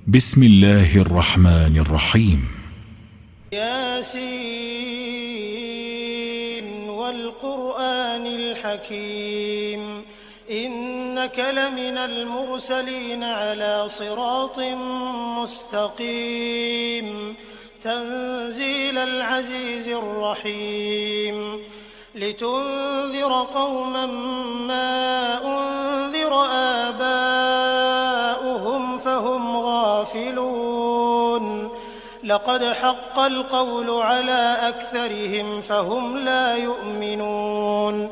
بسم الله الرحمن الرحيم. ياسين والقرآن الحكيم إنك لمن المرسلين على صراط مستقيم تنزيل العزيز الرحيم لتنذر قوما ما أنذر آباؤهم فهم غافلون لقد حق القول على أكثرهم فهم لا يؤمنون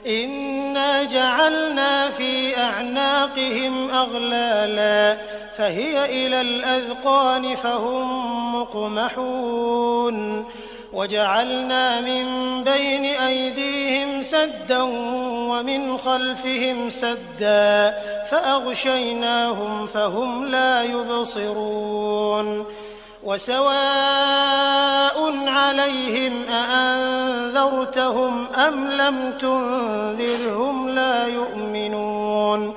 إنا جعلنا في أعناقهم أغلالا فهي إلى الأذقان فهم مقمحون وجعلنا من بين أيديهم سدا ومن خلفهم سدا فأغشيناهم فهم لا يبصرون وسواء عليهم أأنذرتهم أم لم تنذرهم لا يؤمنون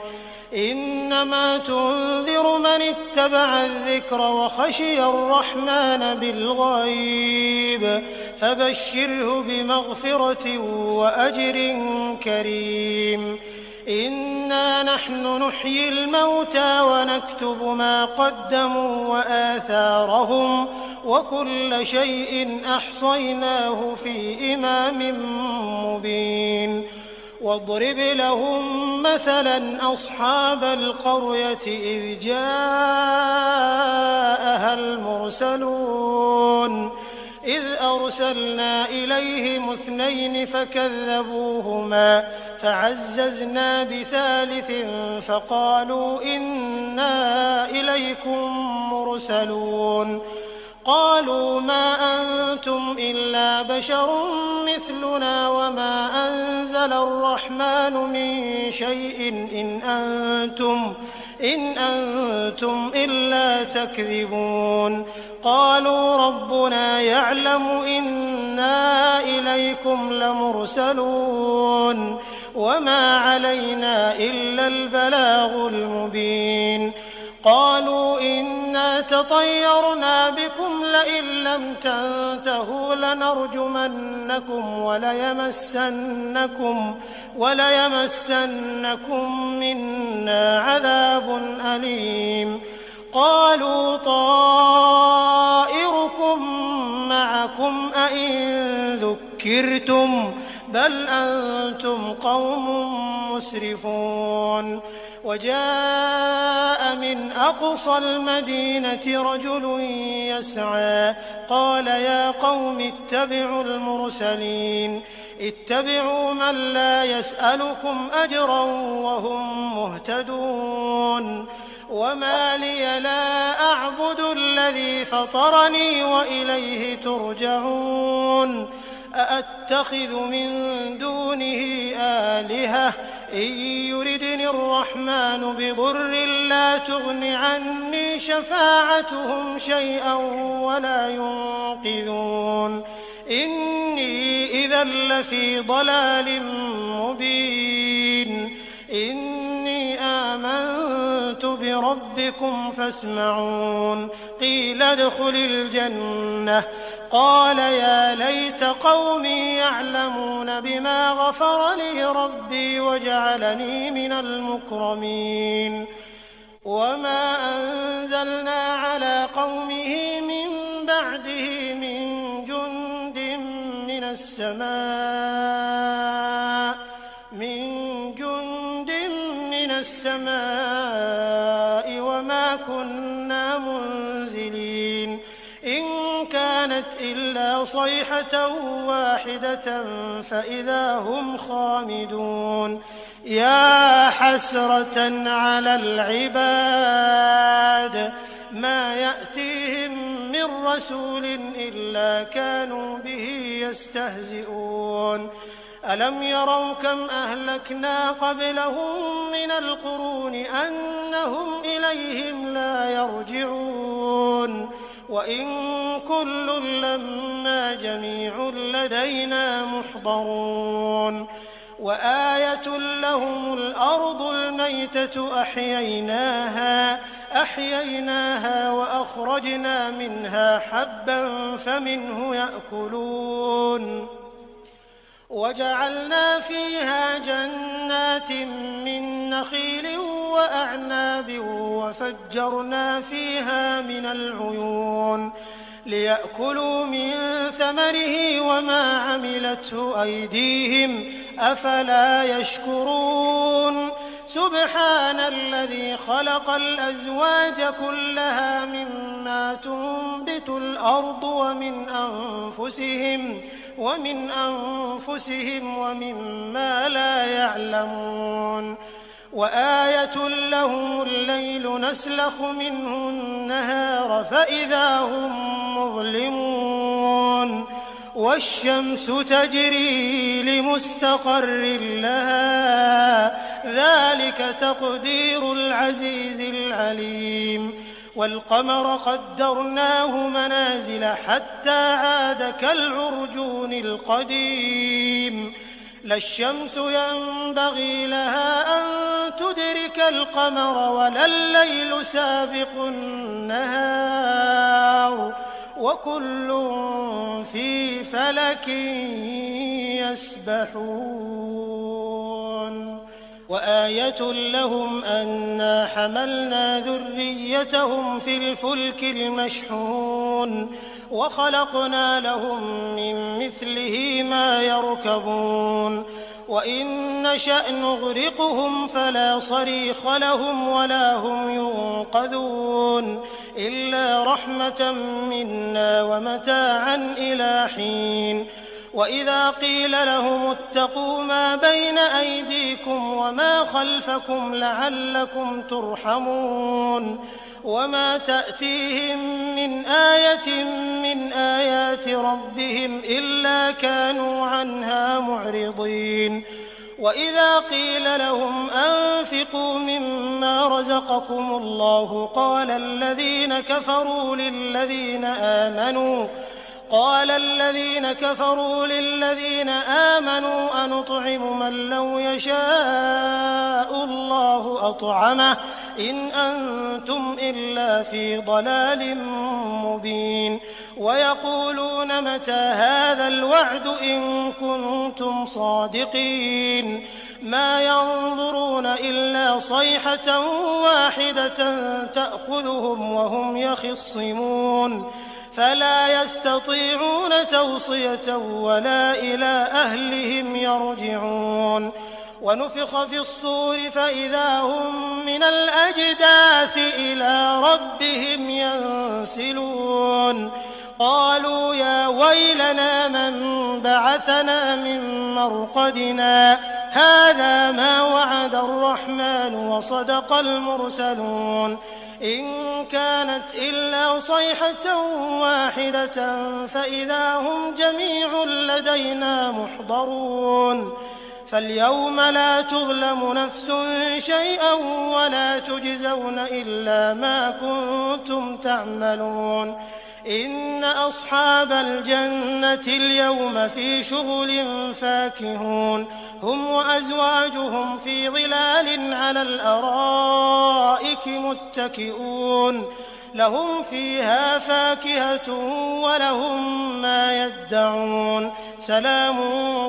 إنما تنذر من اتبع الذكر وخشي الرحمن بالغيب فبشره بمغفرة وأجر كريم إنا نحن نحيي الموتى ونكتب ما قدموا وآثارهم وكل شيء أحصيناه في إمام مبين واضرب لهم مثلا أصحاب القرية إذ جاءها المرسلون إذ أرسلنا إليهم 2 فكذبوهما فعززنا بثالث فقالوا إنا إليكم مرسلون قالوا ما أنتم إلا بشر مثلنا وما أنزل الرحمن من شيء إن أنتم إلا تكذبون قالوا ربنا يعلم إنا إليكم لمرسلون وما علينا إلا البلاغ المبين قالوا إنا تطيرنا بكم لئن لم تنتهوا لنرجمنكم وليمسنكم منا عذاب أليم قالوا طائركم معكم أئن ذكرتم بل أنتم قوم مسرفون وجاء من أقصى المدينة رجل يسعى قال يا قوم اتبعوا المرسلين اتبعوا من لا يسألكم أجرا وهم مهتدون وما لي لا أعبد الذي فطرني وإليه ترجعون أأتخذ من دونه آلهة إن يردني الرحمن بضر لا تغن عني شفاعتهم شيئا ولا ينقذون إني إذا لفي ضلال مبين إني آمنت بربكم فاسمعون قيل ادخل الجنة قال يا ليت قومي يعلمون بما غفر لي ربي وجعلني من المكرمين وما أنزلنا على قومه من بعده من جند من السماء وما كنا منزلين إن كانت إلا صيحة واحدة فإذا هم خامدون يا حسرة على العباد ما يأتيهم من رسول إلا كانوا به يستهزئون ألم يروا كم أهلكنا قبلهم من القرون أنهم إليهم لا يرجعون وإن كل لما جميع لدينا محضرون وآية لهم الأرض الميتة أحييناها فأخرجنا منها حبا فمنه يأكلون وجعلنا فيها جنات من نخيل وأعناب وفجرنا فيها من العيون ليأكلوا من ثمره وما عملته أيديهم أفلا يشكرون سبحان الذي خلق الأزواج كلها مما تنبت الأرض ومن أنفسهم ومما لا يعلمون وآية لهم الليل نسلخ منه النهار فإذا هم مظلمون والشمس تجري لمستقر لها ذلك تقدير العزيز العليم والقمر قدرناه منازل حتى عاد كالعرجون القديم لا الشمس ينبغي لها أن تدرك القمر ولا الليل سابق النهار وكل في فلك يسبحون وآية لهم أنا حملنا ذريتهم في الفلك المشحون وخلقنا لهم من مثله ما يركبون وإن نشأ نغرقهم فلا صريخ لهم ولا هم ينقذون إلا رحمة منا ومتاعا إلى حين وإذا قيل لهم اتقوا ما بين أيديكم وما خلفكم لعلكم ترحمون وما تأتيهم من آية من آيات ربهم إلا كانوا عنها معرضين وإذا قيل لهم أنفقوا مما رزقكم الله قال الذين كفروا للذين آمنوا أنطعم من لو يشاء الله أطعمه إن أنتم إلا في ضلال مبين ويقولون متى هذا الوعد إن كنتم صادقين ما ينظرون إلا صيحة واحدة تأخذهم وهم يخصمون فلا يستطيعون توصية ولا إلى أهلهم يرجعون ونفخ في الصور فإذا هم من الأجداث إلى ربهم ينسلون قالوا يا ويلنا من بعثنا من مرقدنا هذا ما وعد الرحمن وصدق المرسلون إن كانت إلا صيحة واحدة فإذا هم جميع لدينا محضرون فاليوم لا تظلم نفس شيئا ولا تجزون إلا ما كنتم تعملون إن أصحاب الجنة اليوم في شغل فاكهون هم وأزواجهم في ظلال على الأرائك متكئون لهم فيها فاكهة ولهم ما يدعون سلام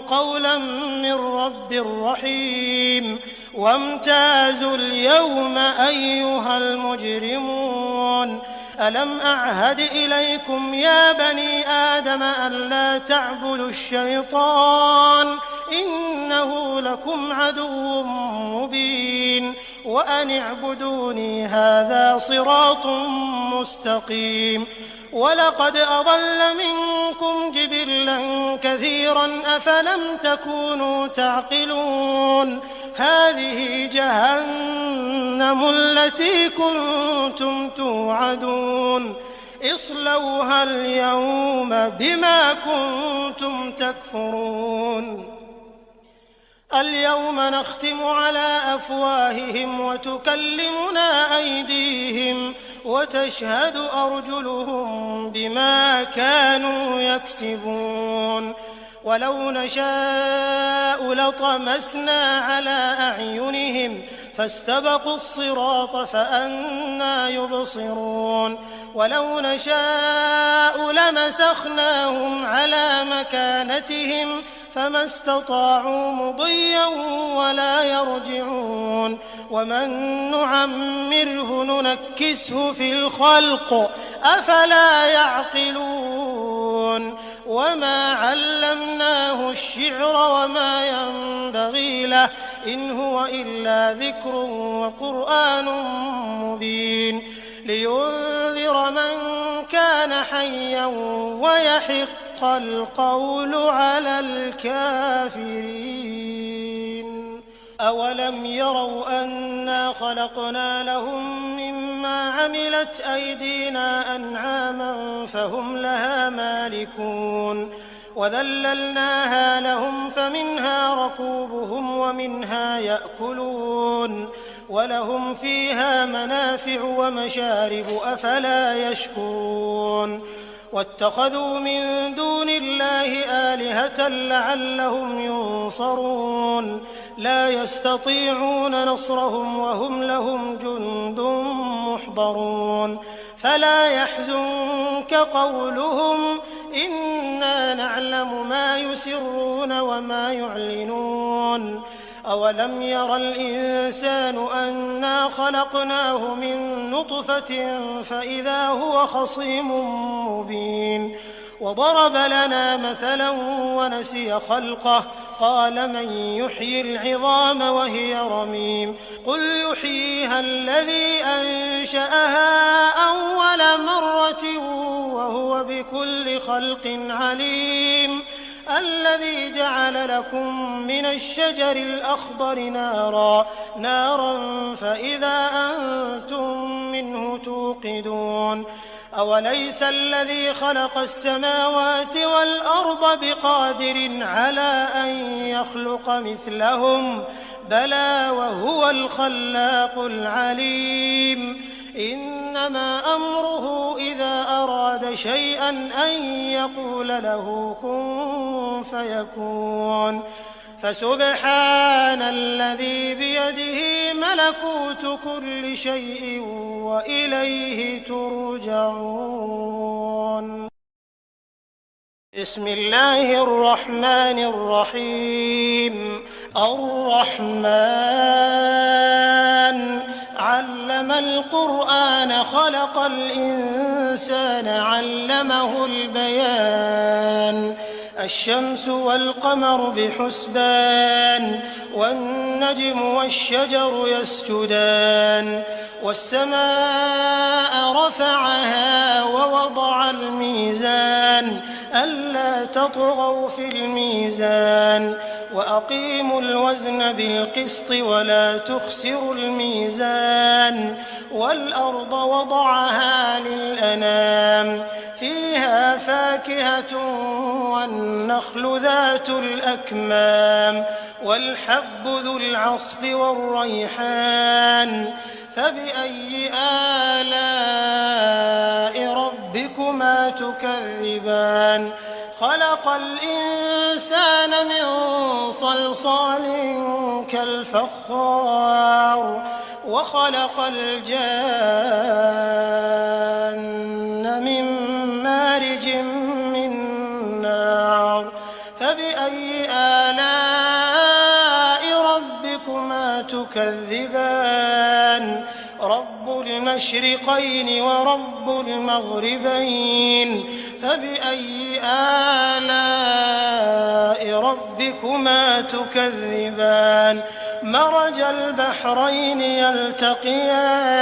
قولا من رب رحيم وامتازوا اليوم أيها المجرمون ألم أعهد إليكم يا بني آدم ألا تعبدوا الشيطان إنه لكم عدو مبين وأن اعبدوني هذا صراط مستقيم ولقد أضل منكم جبلا كثيرا أفلم تكونوا تعقلون هذه جهنم التي كنتم توعدون اصلوها اليوم بما كنتم تكفرون اليوم نختم على أفواههم وتكلمنا أيديهم وتشهد أرجلهم بما كانوا يكسبون ولو نشاء لطمسنا على أعينهم فاستبقوا الصراط فأنى يبصرون ولو نشاء لمسخناهم على مكانتهم فما استطاعوا مضيا ولا يرجعون ومن نعمره ننكسه في الخلق أفلا يعقلون وما علمناه الشعر وما ينبغي له إن هو إلا ذكر وقرآن مبين لينذر من كان حيا ويحق القول على الكافرين أولم يروا أنا خلقنا لهم مما عملت أيدينا أنعاما فهم لها مالكون وذللناها لهم فمنها ركوبهم ومنها يأكلون ولهم فيها منافع ومشارب أفلا يشكرون واتخذوا من دون الله آلهة لعلهم ينصرون لا يستطيعون نصرهم وهم لهم جند محضرون فلا يحزنك قولهم إنا نعلم ما يسرون وما يعلنون أولم ير الإنسان أنا خلقناه من نطفة فإذا هو خصيم مبين وضرب لنا مثلا ونسي خلقه قال من يحيي العظام وهي رميم قل يحييها الذي أنشأها أول مرة وهو بكل خلق عليم الذي جعل لكم من الشجر الأخضر نارا فإذا أنتم منه توقدون أوليس الذي خلق السماوات والأرض بقادر على أن يخلق مثلهم بلى وهو الخلاق العليم إنما أمره إذا أراد شيئا أن يقول له كن فيكون فسبحان الذي بيده ملكوت كل شيء وإليه ترجعون بسم الله الرحمن الرحيم الرحمن علم القرآن خلق الإنسان علمه البيان الشمس والقمر بحسبان والنجم والشجر يسجدان والسماء رفعها ووضع الميزان ألا تطغوا في الميزان وأقيموا الوزن بالقسط ولا تخسروا الميزان والأرض وضعها للأنام فيها فاكهة والنخل ذات الأكمام والحب ذو العصف والريحان فبأي آلاء ربكما تكذبان خلق الإنسان من صلصال كالفخار وخلق الجان من مارج من نار فبأي آلاء ربكما تكذبان رب المشرقين ورب المغربين فبأي آلاء ربكما تكذبان مرج البحرين يلتقيان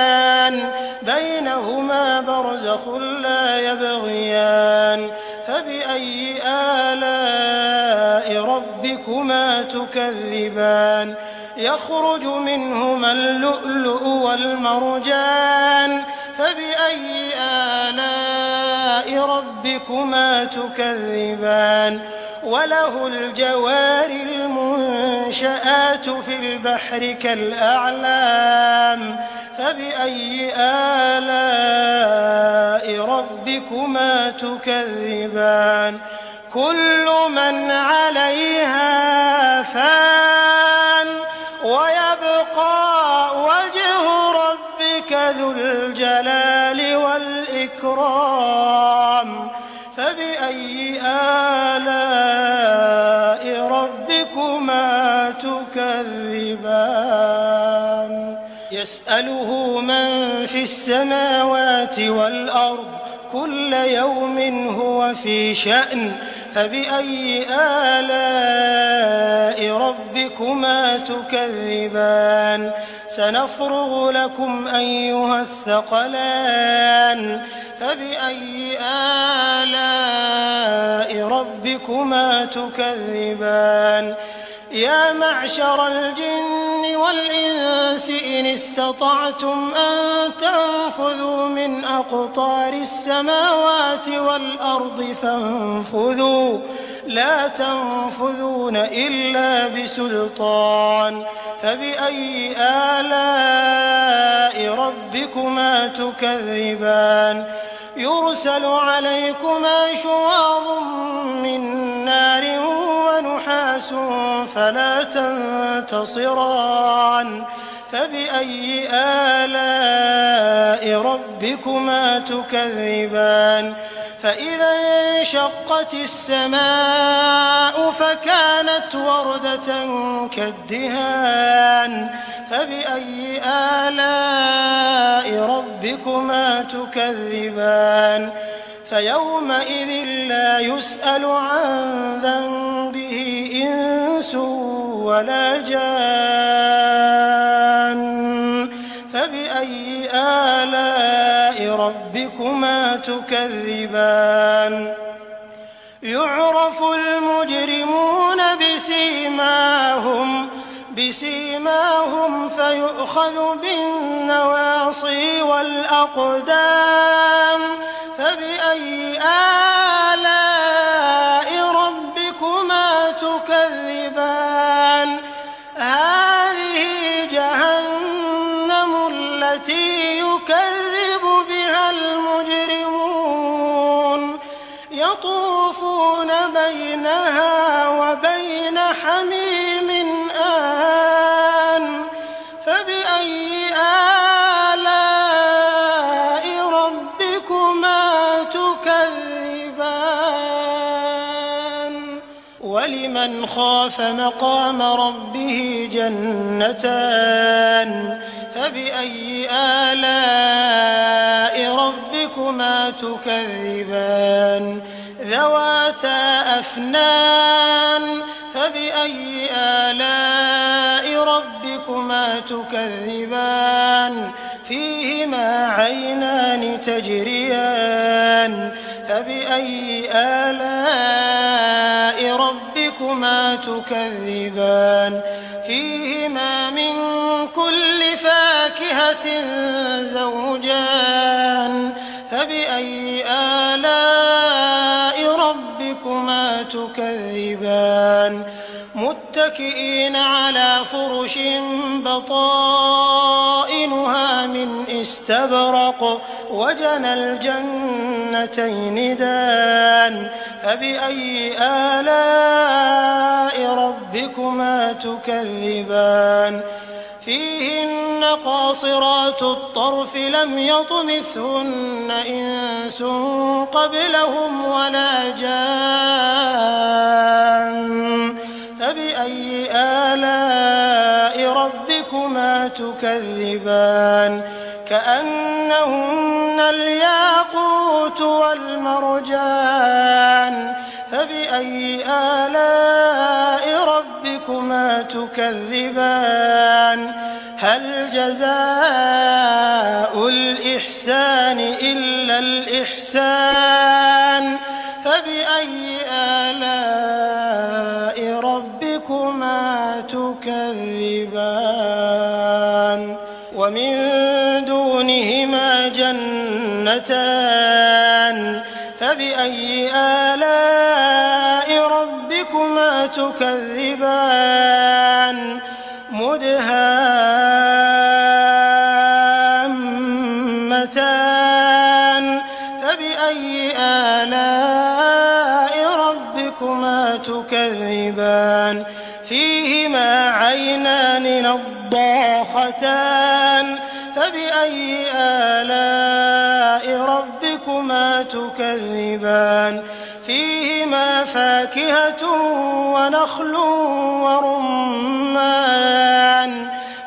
بينهما برزخ لا يبغيان فبأي آلاء ربكما تكذبان يخرج منهما اللؤلؤ والمرجان فبأي آلاء ربكما تكذبان وله الجوار المنشآت في البحر كالأعلام فبأي آلاء ربكما تكذبان كل من عليها فان ويبقى وجه ربك ذو الجلال والإكرام والإكرام فبأي آلاء ربكما تكذبان يسأله من في السماوات والأرض كل يوم هو في شأن فبأي آلاء ربكما تكذبان سنفرغ لكم أيها الثقلان فبأي آلاء ربكما تكذبان يا معشر الجن والإنس إن استطعتم أن تنفذوا من أقطار السماوات والأرض فانفذوا لا تنفذون إلا بسلطان فبأي آلاء ربكما تكذبان يرسل عليكما شواظ من نار ونحاس فلا تنتصران فبأي آلاء ربكما تكذبان فإذا انشقت السماء فكانت وردة كالدهان فبأي آلاء ربكما تكذبان فيومئذ لا يسأل عن ذنبه إنس ولا جان فبأي آلاء ربكما تكذبان يعرف المجرمون بسيماهم فيؤخذ بالنواصي والأقدام فبأي آلاء ربكما تكذبان هذه جهنم التي يكذب بها المجرمون يطوفون بينها وبين حميم آن فبأي آلاء ربكما تكذبان ولمن خاف مقام ربه جنتان فبأي آلاء ربكما تكذبان ذواتا أفنان فبأي آلاء ربكما تكذبان فيهما عينان تجريان فبأي آلاء ربكما تكذبان فيهما من كل فاكهة زوجان فبأي آلاء ربكما تكذبان متكئين على فرش بطائنها من استبرق وجنى الجنتين دان فبأي آلاء ربكما تكذبان فيهن قاصرات الطرف لم يطمثهن إنس قبلهم ولا جان فبأي آلاء ربكما تكذبان كأنهن الياقوت والمرجان فبأي آلاء ربكما تكذبان هل جزاء الإحسان إلا الإحسان فبأي آلاء ربكما تكذبان ومن دونهما جنتان فبأي آلاء ربكما تكذبان مدهامتان فبأي آلاء ربكما تكذبان فيهما عينان نضاختان فبأي آلاء ربكما ربكما تكذبان فيهما فاكهة ونخل ورمان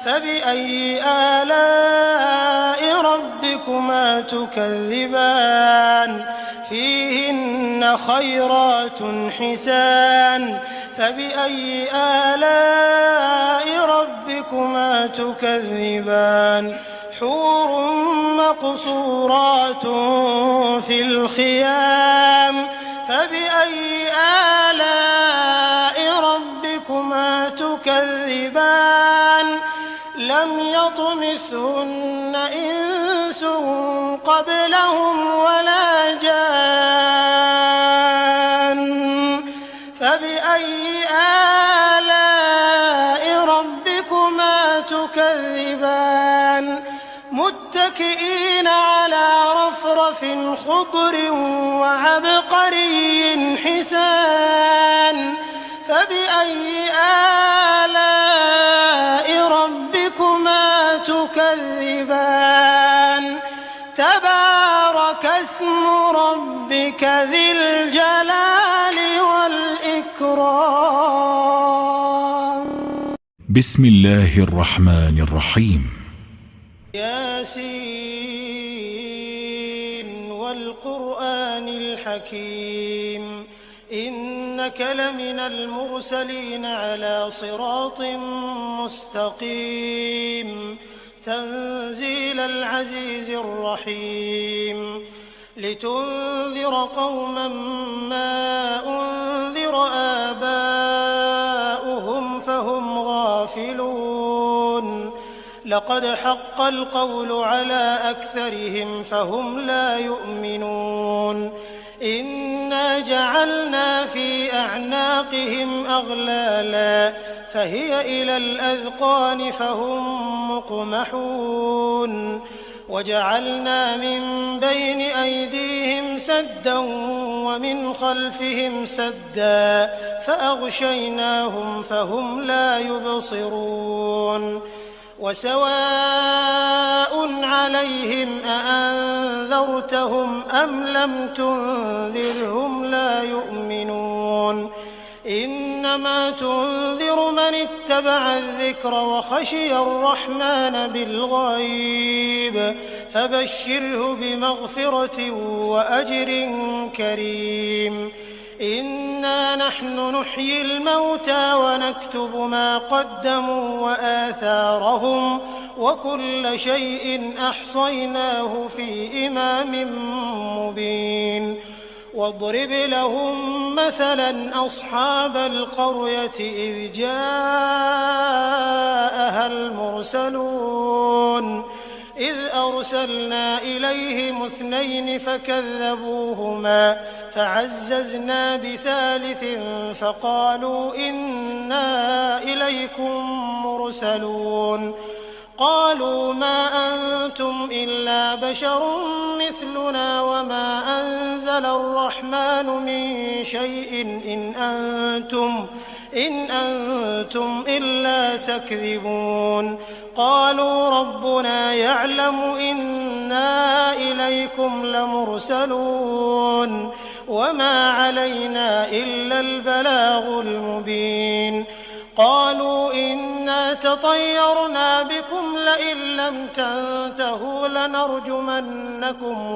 فبأي آلاء ربكما تكذبان فيهن خيرات حسان فبأي آلاء ربكما تكذبان حور مقصورات في الخيام فبأي آلاء ربكما تكذبان لم يطمثهن إنس قبلهم ولا جان فبأي آلاء ربكما تكذبان متكئين على رفرف خضر وعبقري حسان فبأي آلاء ربكما تكذبان تبارك اسم ربك ذي الجلال والإكرام. بسم الله الرحمن الرحيم. ياسين والقرآن الحكيم إنك لمن المرسلين على صراط مستقيم تنزيل العزيز الرحيم لتنذر قوما ما أنذر آباؤهم فهم غافلون لقد حق القول على أكثرهم فهم لا يؤمنون إنا جعلنا في أعناقهم أغلالا فهي إلى الأذقان فهم مقمحون وجعلنا من بين أيديهم سدا ومن خلفهم سدا فأغشيناهم فهم لا يبصرون وسواء عليهم أأنذرتهم أم لم تنذرهم لا يؤمنون إنما تنذر من اتبع الذكر وخشي الرحمن بالغيب فبشره بمغفرة وأجر كريم إنا نحن نحيي الموتى ونكتب ما قدموا وآثارهم وكل شيء أحصيناه في إمام مبين واضرب لهم مثلا أصحاب القرية إذ جاءها المرسلون إذ أرسلنا إليهم 2 فكذبوهما فعززنا بثالث فقالوا إنا إليكم مرسلون قالوا ما أنتم إلا بشر مثلنا وما أنزل الرحمن من شيء إن أنتم إلا تكذبون قالوا ربنا يعلم إنا إليكم لمرسلون وما علينا إلا البلاغ المبين قالوا إنا تطيرنا بكم لئن لم تنتهوا لنرجمنكم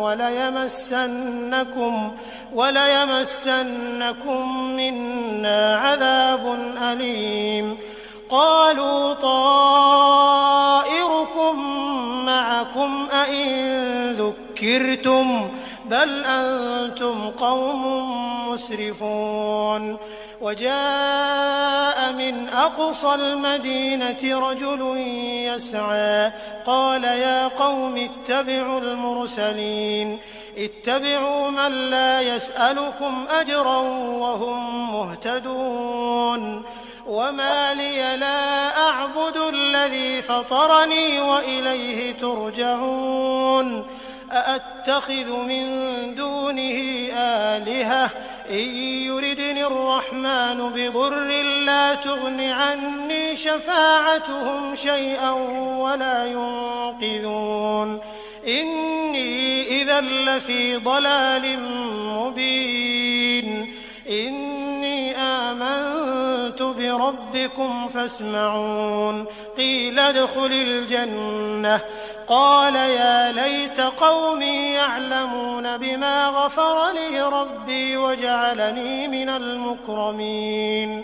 وليمسنكم منا عذاب أليم قالوا طائركم معكم أئن ذكرتم بل أنتم قوم مسرفون وجاء من أقصى المدينة رجل يسعى قال يا قوم اتبعوا المرسلين اتبعوا من لا يسألكم أجرا وهم مهتدون وما لي لا أعبد الذي فطرني وإليه ترجعون أأتخذ من دونه آلهة إن يردني الرحمن بضر لا تغن عني شفاعتهم شيئا ولا ينقذون إني إذا لفي ضلال مبين إني آمنت بربكم فاسمعون قيل ادخل الجنة قال يا ليت قومي يعلمون بما غفر لي ربي وجعلني من المكرمين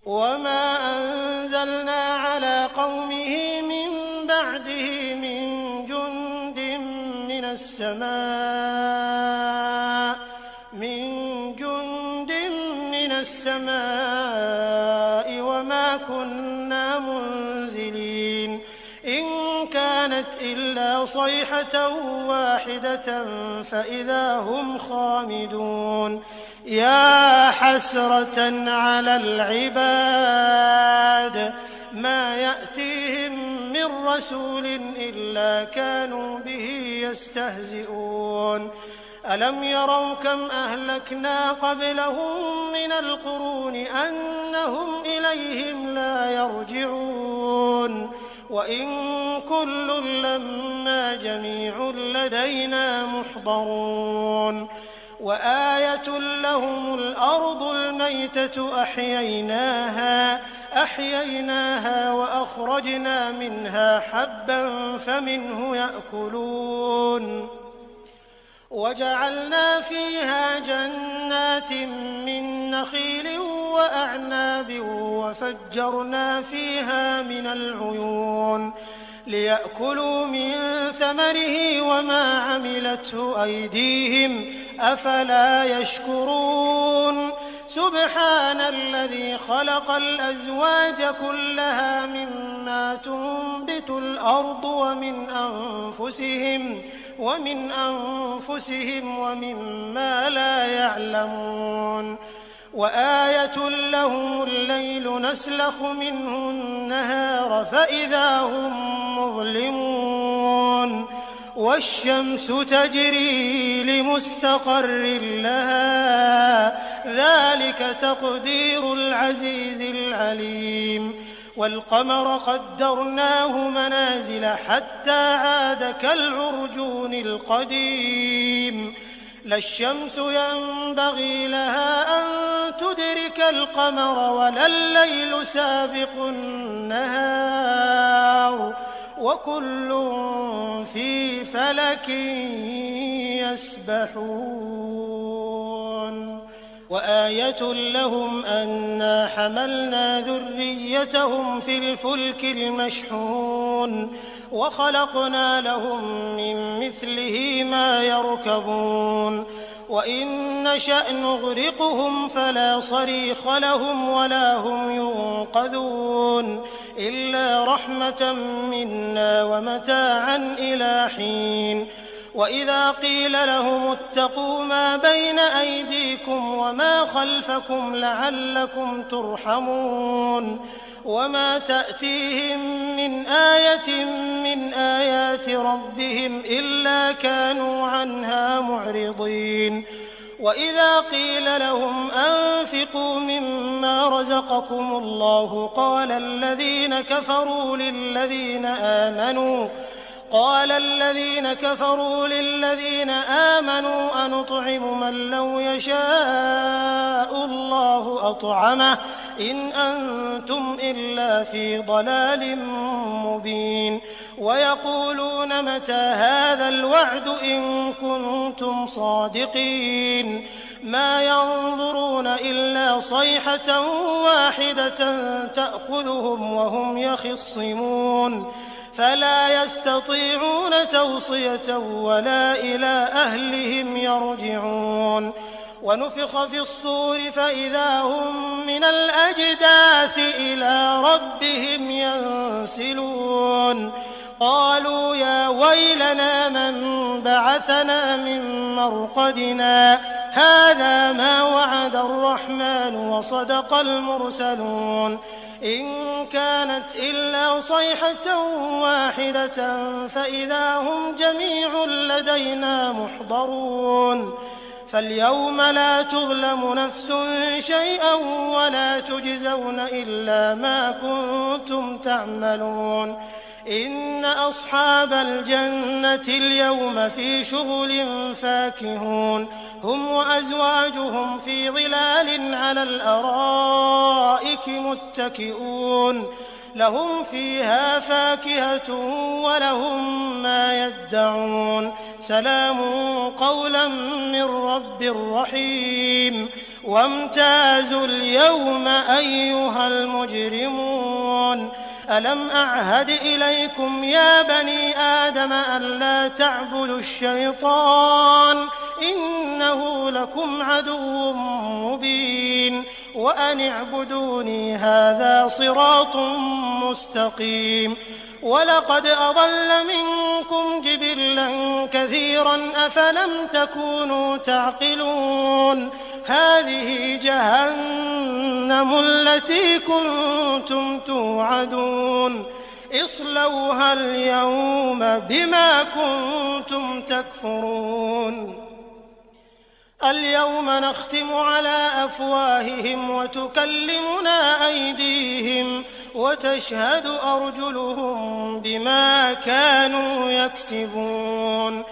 وما أنزلنا على قومه من بعده من جند من السماء وما كنا منزلين إن كانت إلا صيحة واحدة فإذا هم خامدون يا حسرة على العباد ما يأتيهم من رسول إلا كانوا به يستهزئون ألم يروا كم أهلكنا قبلهم من القرون أنهم إليهم لا يرجعون وإن كل لما جميع لدينا محضرون وآية لهم الأرض الميتة أحييناها وأخرجنا منها حبا فمنه يأكلون وجعلنا فيها جنات من نخيل وأعناب وفجرنا فيها من العيون ليأكلوا من ثمره وما عملته أيديهم أفلا يشكرون سبحان الذي خلق الأزواج كلها مما تنبت الأرض ومن أنفسهم ومما لا يعلمون وآية لهم الليل نسلخ منه النهار فإذا هم مظلمون والشمس تجري لمستقر لها ذلك تقدير العزيز العليم والقمر قدرناه منازل حتى عاد كالعرجون القديم لا الشمس ينبغي لها أن تدرك القمر ولا الليل سابق النهار وكل في فلك يسبحون وآية لهم أنا حملنا ذريتهم في الفلك المشحون وخلقنا لهم من مثله ما يركبون وإن نشأ نغرقهم فلا صريخ لهم ولا هم ينقذون إلا رحمة منا ومتاعا إلى حين وإذا قيل لهم اتقوا ما بين أيديكم وما خلفكم لعلكم ترحمون وما تأتيهم من آية من آيات ربهم إلا كانوا عنها معرضين وإذا قيل لهم أنفقوا مما رزقكم الله قال الذين كفروا للذين آمنوا أنطعم من لو يشاء الله أطعمه إن أنتم إلا في ضلال مبين ويقولون متى هذا الوعد إن كنتم صادقين ما ينظرون إلا صيحة واحدة تأخذهم وهم يخصمون فلا يستطيعون توصية ولا إلى أهلهم يرجعون ونفخ في الصور فإذا هم من الأجداث إلى ربهم ينسلون قالوا يا ويلنا من بعثنا من مرقدنا هذا ما وعد الرحمن وصدق المرسلون إن كانت إلا صيحة واحدة فإذا هم جميع لدينا محضرون فاليوم لا تظلم نفس شيئا ولا تجزون إلا ما كنتم تعملون إن أصحاب الجنة اليوم في شغل فاكهون هم وأزواجهم في ظلال على الأرائك متكئون لهم فيها فاكهة ولهم ما يدعون سلام قولا من رب رحيم وامتازوا اليوم أيها المجرمون ألم أعهد إليكم يا بني آدم ألا تعبدوا الشيطان إنه لكم عدو مبين وأن اعبدوني هذا صراط مستقيم ولقد أضل منكم جبلا كثيرا أفلم تكونوا تعقلون هذه جهنم التي كنتم توعدون اصلوها اليوم بما كنتم تكفرون اليوم نختم على أفواههم وتكلمنا أيديهم وتشهد أرجلهم بما كانوا يكسبون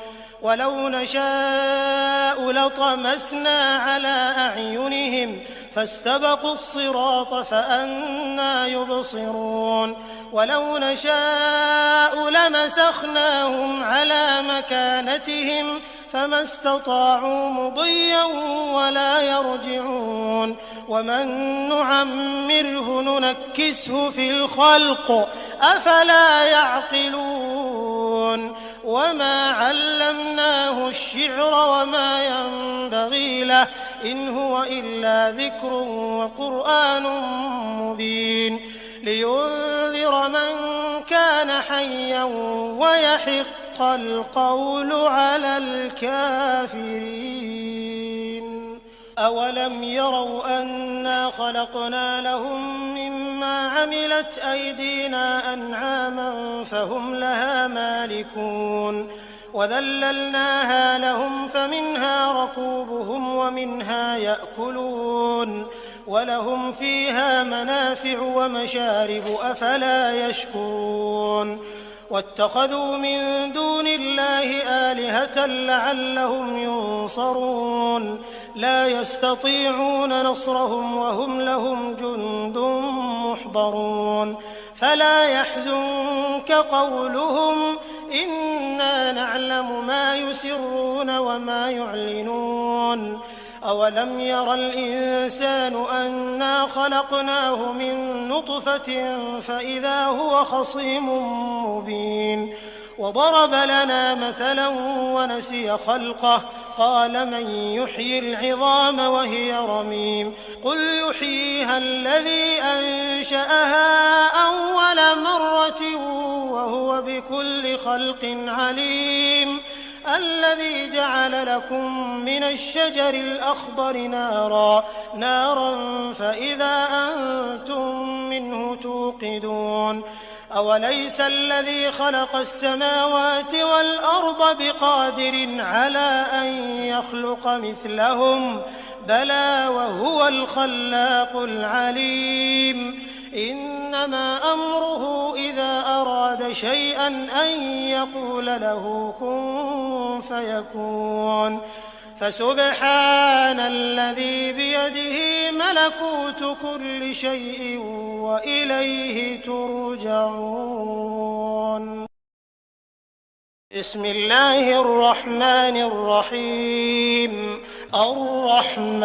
ولو نشاء لطمسنا على أعينهم فاستبقوا الصراط فأنى يبصرون ولو نشاء لمسخناهم على مكانتهم فما استطاعوا مضيا ولا يرجعون ومن نعمره ننكسه في الخلق أفلا يعقلون وما علمناه الشعر وما ينبغي له إن هو إلا ذكر وقرآن مبين لينذر من كان حيا ويحق القول على الكافرين أولم يروا أنا خلقنا لهم مما عملت أيدينا أنعاما فهم لها مالكون وذللناها لهم فمنها ركوبهم ومنها يأكلون ولهم فيها منافع ومشارب أفلا يشكرون واتخذوا من دون الله آلهة لعلهم ينصرون لا يستطيعون نصرهم وهم لهم جند محضرون فلا يحزنك قولهم إنا نعلم ما يسرون وما يعلنون أولم ير الإنسان أنا خلقناه من نطفة فإذا هو خصيم مبين وضرب لنا مثلا ونسي خلقه قال من يحيي العظام وهي رميم قل يحييها الذي أنشأها أول مرة وهو بكل خلق عليم الذي جعل لكم من الشجر الأخضر نارا فإذا أنتم منه توقدون أوليس الذي خلق السماوات والأرض بقادر على أن يخلق مثلهم بلى وهو الخلاق العليم إنما أمره إذا أراد شيئا أن يقول له كن فيكون فسبحان الذي بيده ملكوت كل شيء وإليه ترجعون بسم الله الرحمن الرحيم الرحمن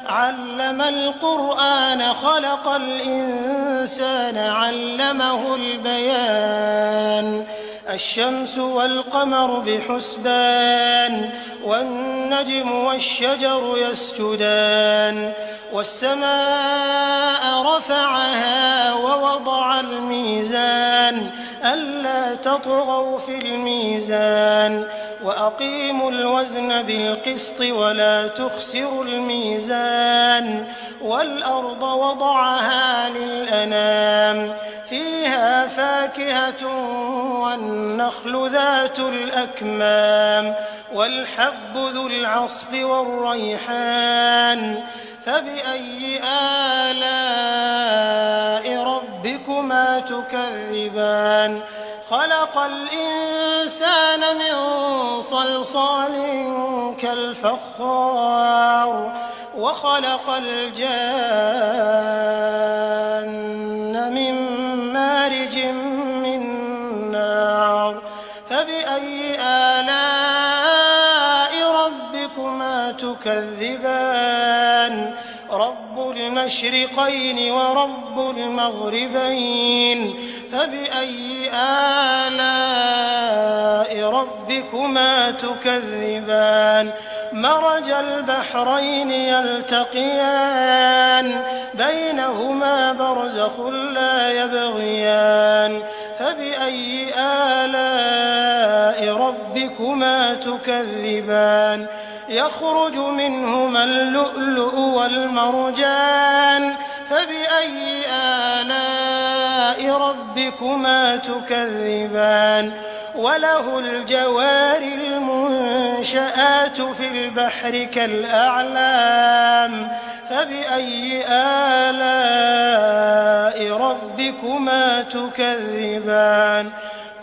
علم القرآن خلق الإنسان علمه البيان الشمس والقمر بحسبان والنجم والشجر يسجدان والسماء رفعها ووضع الميزان ألا تطغوا في الميزان وأقيموا الوزن بالقسط ولا تخسروا الميزان والأرض وضعها للأنام فيها فاكهة والنخل ذات الأكمام والحب ذو العصف والريحان فبأي آلاء ربكما تكذبان خلق الإنسان من صلصال كالفخار وخلق الجان من مارج من نار فبأي آلاء ربكما تكذبان رب المشرقين ورب المغربين فبأي آلاء ربكما تكذبان مرج البحرين يلتقيان بينهما برزخ لا يبغيان فبأي آلاء ربكما تكذبان يخرج منهما اللؤلؤ والمرجان فبأي آلاء ربكما تكذبان وله الجوار المنشآت في البحر كالأعلام فبأي آلاء ربكما تكذبان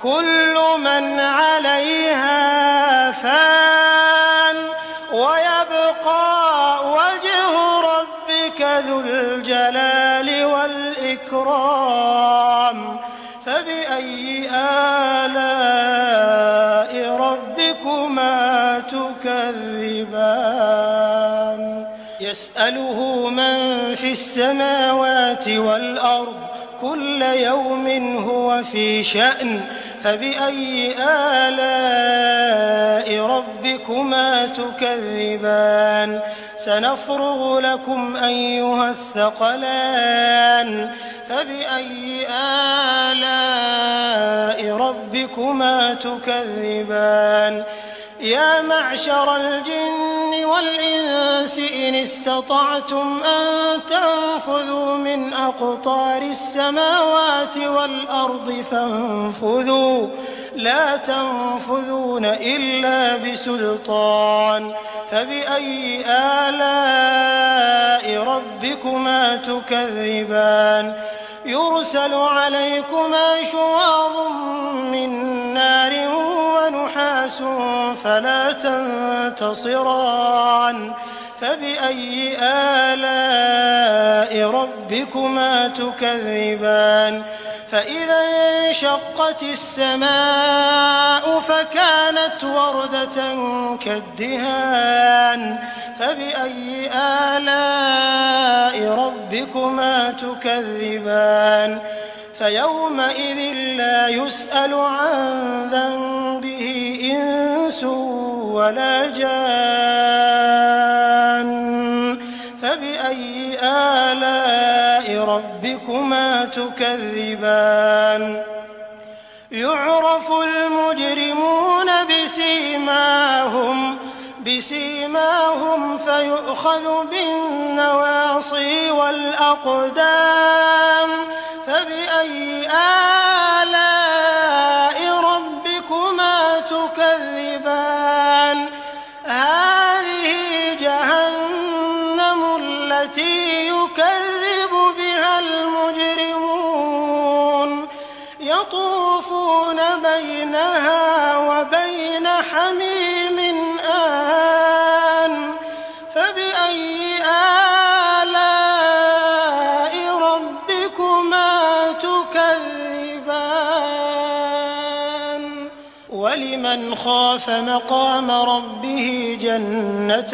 كل من عليها فان ويبقى وجه ربك ذو الجلال والإكرام فبأي آلاء ربكما تكذبان يسأله من في السماوات والأرض كل يوم هو في شأن فبأي آلاء ربكما تكذبان سنفرغ لكم أيها الثقلان فبأي آلاء ربكما تكذبان يا معشر الجن والإنس إن استطعتم أن تنفذوا من أقطار السماوات والأرض فانفذوا لا تنفذون إلا بسلطان فبأي آلاء ربكما تكذبان يرسل عليكما شواظ من نار ونحاس فلا تنتصران فبأي آلاء ربكما تكذبان فإذا انشقت السماء فكانت وردة كالدهان فبأي آلاء ربكما تكذبان فيومئذ لا يسأل عن ذنبه إنس ولا جان فبأي آلاء ربكما تكذبان يعرف المجرمون بسيماهم فيؤخذ بالنواصي والأقدام فبأي آلاء ربكما تكذبان هذه جهنم التي يكذب بها المجرمون يطوفون بينها وبين حميم آن فبأي آلاء ربكما تكذبان ولمن خاف مقام ربه جنتان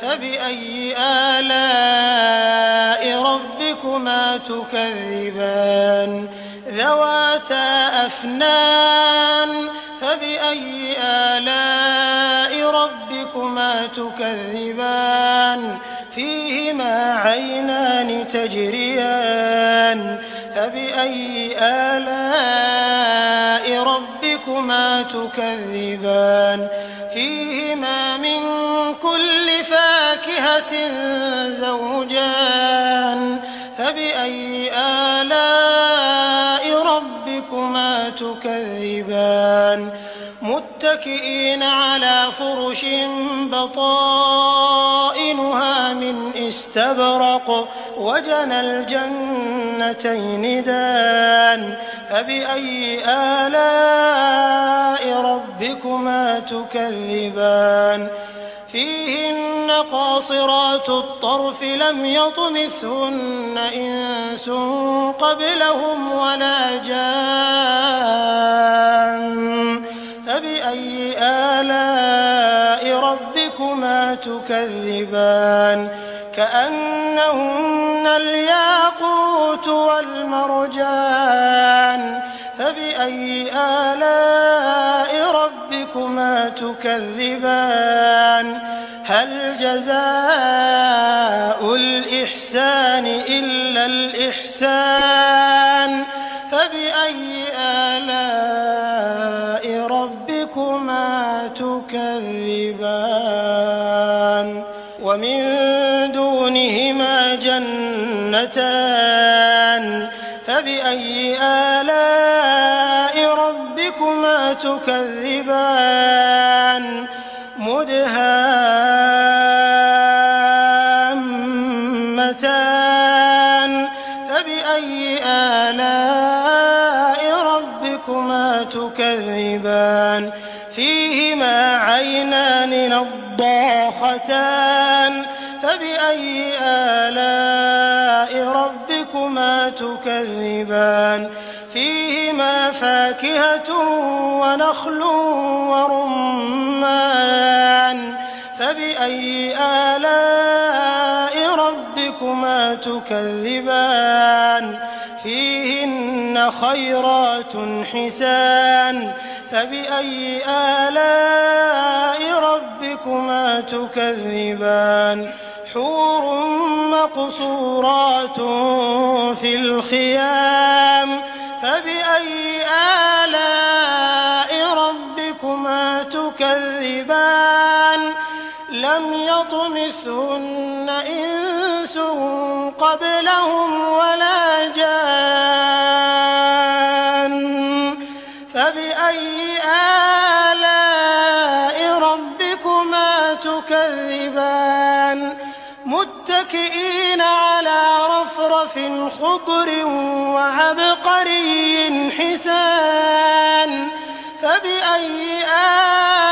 فبأي آلاء ربكما تكذبان ذواتا أفنان فبأي آلاء ربكما تكذبان فيهما عينان تجريان فبأي آلاء ربكما ربكما تكذبان فيهما من كل فاكهة زوجان فبأي آلاء ربكما تكذبان متكئين على فرش بطائنها من استبرق وجنى الجنتين دان فبأي آلاء ربكما تكذبان فيهن قاصرات الطرف لم يطمثهن إنس قبلهم ولا جان فبأي آلاء ربكما تكذبان كأنهن الياقوت والمرجان فبأي آلاء ربكما تكذبان هل جزاء الإحسان إلا الإحسان فبأي آلاء ربكما تكذبان ومن دونهما جنتان فبأي آلاء ربكما تكذبان مدهامتان فبأي آلاء ربكما تكذبان فيهما عينان نضاختان فبأي آلاء ربكما تكذبان فيهما فاكهة ونخل ورمان فبأي آلاء ربكما تكذبان فيهن خيرات حسان فبأي آلاء ربكما تكذبان حور مقصورات في الخيام فبأي آلاء ربكما تكذبان لم يطمثهن إنس قبلهم ولا جان فبأي آلاء ربكما تكذبان متكئين على رفرف خضر وعبقري حسان فبأي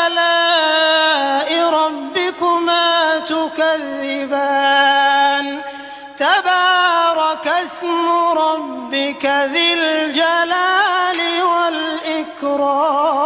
آلاء ربكما تكذبان تبارك اسم ربك ذي الجلال والإكرام